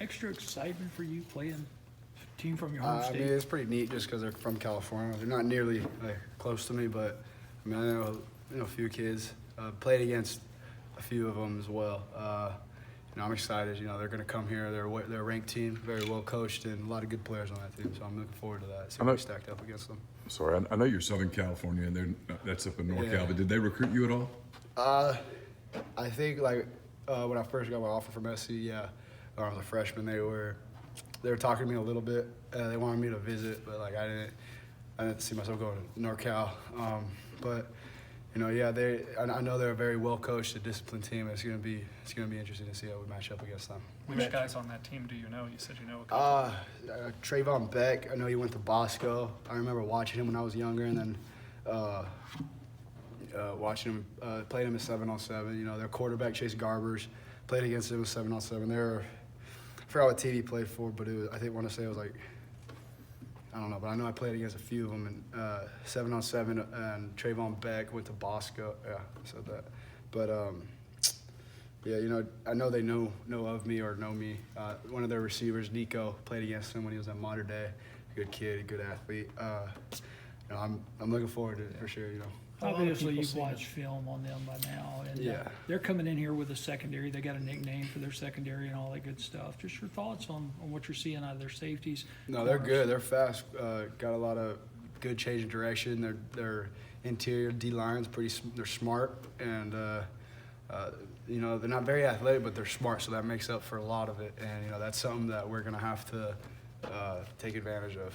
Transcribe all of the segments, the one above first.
extra excitement for you playing a team from your home I state? mean, it's pretty neat just because they're from California. They're not nearly like close to me, but I mean, I know a few kids. Played against a few of them as well. I'm excited. They're going to come here. They're a ranked team, very well coached, and a lot of good players on that team. So I'm looking forward to that. See how we stacked up against them. Sorry, I know you're Southern California, and that's up in NorCal. Yeah. But did they recruit you at all? I think when I first got my offer from SC, yeah, when I was a freshman, they were talking to me a little bit. They wanted me to visit, but I didn't see myself going to NorCal. But yeah, I know they're a very well coached and disciplined team. It's gonna be interesting to see how we match up against them. Which guys on that team do you know? You said you know a couple. Trayvon Beck, I know he went to Bosco. I remember watching him when I was younger, and then watching him, played him at 7-on-7. Their quarterback, Chase Garbers, played against him at 7-on-7. I forgot what team he played for, but I want to say it was I don't know, but I know I played against a few of them, and 7-on-7, and Trayvon Beck went to Bosco. Yeah, I said that. But, yeah, I know they know of me or know me. One of their receivers, Nico, played against him when he was at Mater Dei. Good kid, good athlete. I'm looking forward to it for sure, Obviously, you've watched film on them by now, and Yeah. they're coming in here with a secondary. They got a nickname for their secondary and all that good stuff. Just your thoughts on what you're seeing out of their safeties? No, they're good. They're fast. Got a lot of good change of direction. Their interior D line's they're smart, and they're not very athletic, but they're smart. So that makes up for a lot of it, and that's something that we're gonna have to take advantage of.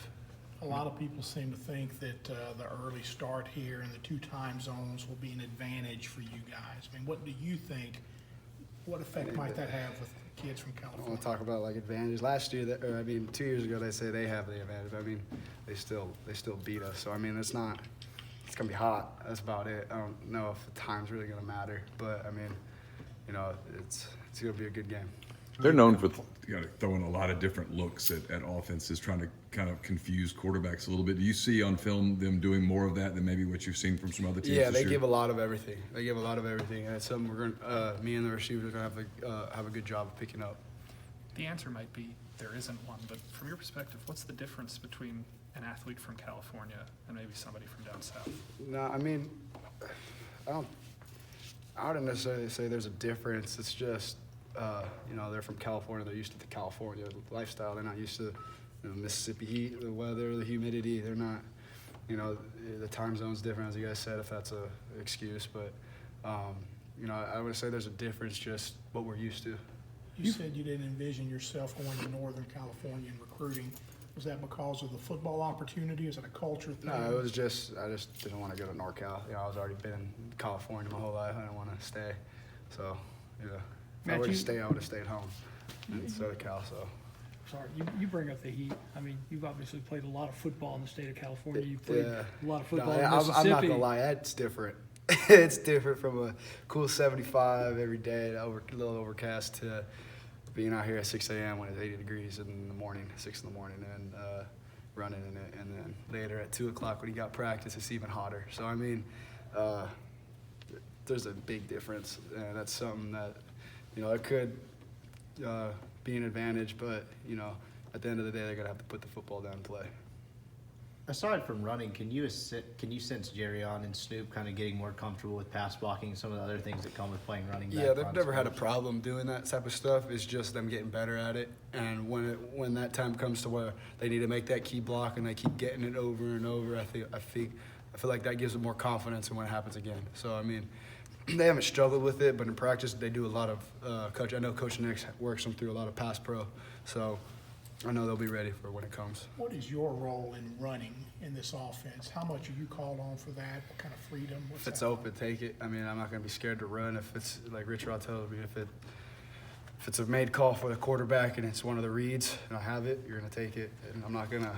A lot of people seem to think that the early start here and the 2 time zones will be an advantage for you guys. I mean, what do you think? What effect might that have with kids from I California? want to talk about advantage. Last year, 2 years ago, they say they have the advantage. I mean, they still beat us. So I mean, it's gonna be hot. That's about it. I don't know if the time's really gonna matter, but I mean, it's gonna be a good game. They're known for throwing a lot of different looks at offenses, trying to kind of confuse quarterbacks a little bit. Do you see on film them doing more of that than maybe what you've seen from some other teams? Yeah, this they year? give a lot of everything. And it's something me and the receivers are gonna have to have a good job of picking up. The answer might be there isn't one, but from your perspective, what's the difference between an athlete from California and maybe somebody from down south? No, I mean, I wouldn't necessarily say there's a difference. It's just, they're from California. They're used to the California lifestyle. They're not used to Mississippi heat, the weather, the humidity. They're not, the time zone's different, as you guys said, if that's an excuse. But, I would say there's a difference, just what we're used to. You said you didn't envision yourself going to Northern California and recruiting. Was that because of the football opportunity? Is it a culture thing? No, it was just, I just didn't want to go to NorCal. I was already been in California my whole life. I didn't want to stay. So, yeah. If I Matt, were to stay, I would have stayed home instead of Cal, so. Sorry, you bring up the heat. I mean, you've obviously played a lot of football in the state of California. You've played a lot of football in Mississippi. I'm not gonna lie, that's different. It's different from a cool 75 every day, a little overcast, to being out here at 6 a.m. when it's 80 degrees in the morning, 6 in the morning, and running in it. And then later at 2 o'clock when you got practice, it's even hotter. So, I mean, there's a big difference, and that's something that, it could be an advantage, but, at the end of the day, they're going to have to put the football down and play. Aside from running, can you sense Jerry on and Snoop kind of getting more comfortable with pass blocking and some of the other things that come with playing running back? Yeah, they've never had a problem doing that type of stuff. It's just them getting better at it. And when that time comes to where they need to make that key block and they keep getting it over and over, I feel like that gives them more confidence in when it happens again. So, I mean, they haven't struggled with it, but in practice they do a lot of I know Coach Nix works them through a lot of pass pro. So I know they'll be ready for when it comes. What is your role in running in this offense? How much are you called on for that? What kind of freedom? If it's open, take it. I mean, I'm not going to be scared to run. If it's like Rich Rod tells me, if it's a made call for the quarterback and it's one of the reads and I have it, you're going to take it. And I'm not going to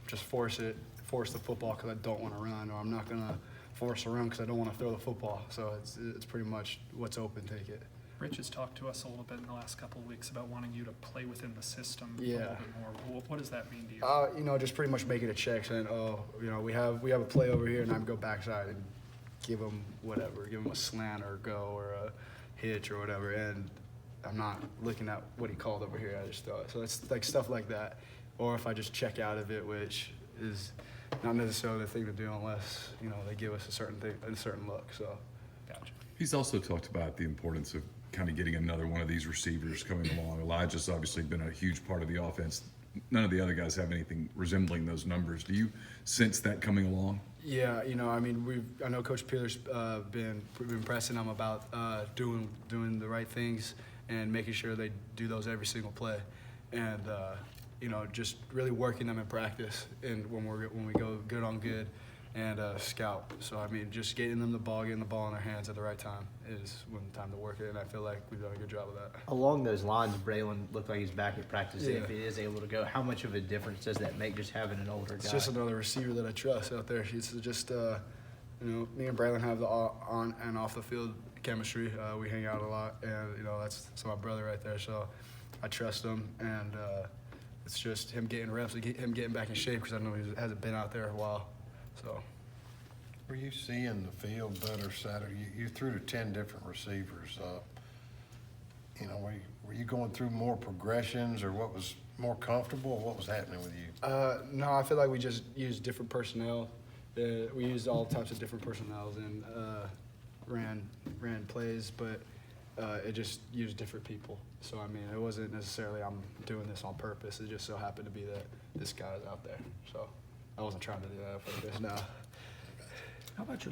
just force the football because I don't want to run, or I'm not going to force a run because I don't want to throw the football. So it's pretty much what's open, take it. Rich has talked to us a little bit in the last couple of weeks about wanting you to play within the system a Yeah. little bit more. What does that mean to you? Just pretty much making a check, saying, we have a play over here, and I'm go backside and give them whatever, give them a slant or a go or a hitch or whatever, and I'm not looking at what he called over here. I just throw it. So it's like stuff like that. Or if I just check out of it, which is not necessarily the thing to do unless, you know, they give us a certain thing, a certain look. So. Gotcha. He's also talked about the importance of kind of getting another one of these receivers coming along. Elijah's obviously been a huge part of the offense. None of the other guys have anything resembling those numbers. Do you sense that coming along? Yeah, you know, I mean, I know Coach Peeler's been pressing them about doing the right things and making sure they do those every single play, and you know, just really working them in practice and when we go good on good and scout. So I mean, just getting the ball in their hands at the right time is when the time to work it, and I feel like we've done a good job of that. Along those lines, Braylon looked like he's back at practice. Yeah. If he is able to go, how much of a difference does that make just having an older guy? It's just another receiver that I trust out there. It's just, you know, me and Braylon have the on and off the field chemistry. We hang out a lot, and, you know, that's my brother right there. So I trust him, and it's just him getting reps, him getting back in shape because I know he hasn't been out there a while. So. Were you seeing the field better Saturday? You threw to 10 different receivers. You know, were you going through more progressions, or what was more comfortable, or what was happening with you? No, I feel like we just used different personnel. We used all types of different personnel and ran plays, but it just used different people. So, I mean, it wasn't necessarily I'm doing this on purpose. It just so happened to be that this guy's out there. So I wasn't trying to do that on purpose, no. How about your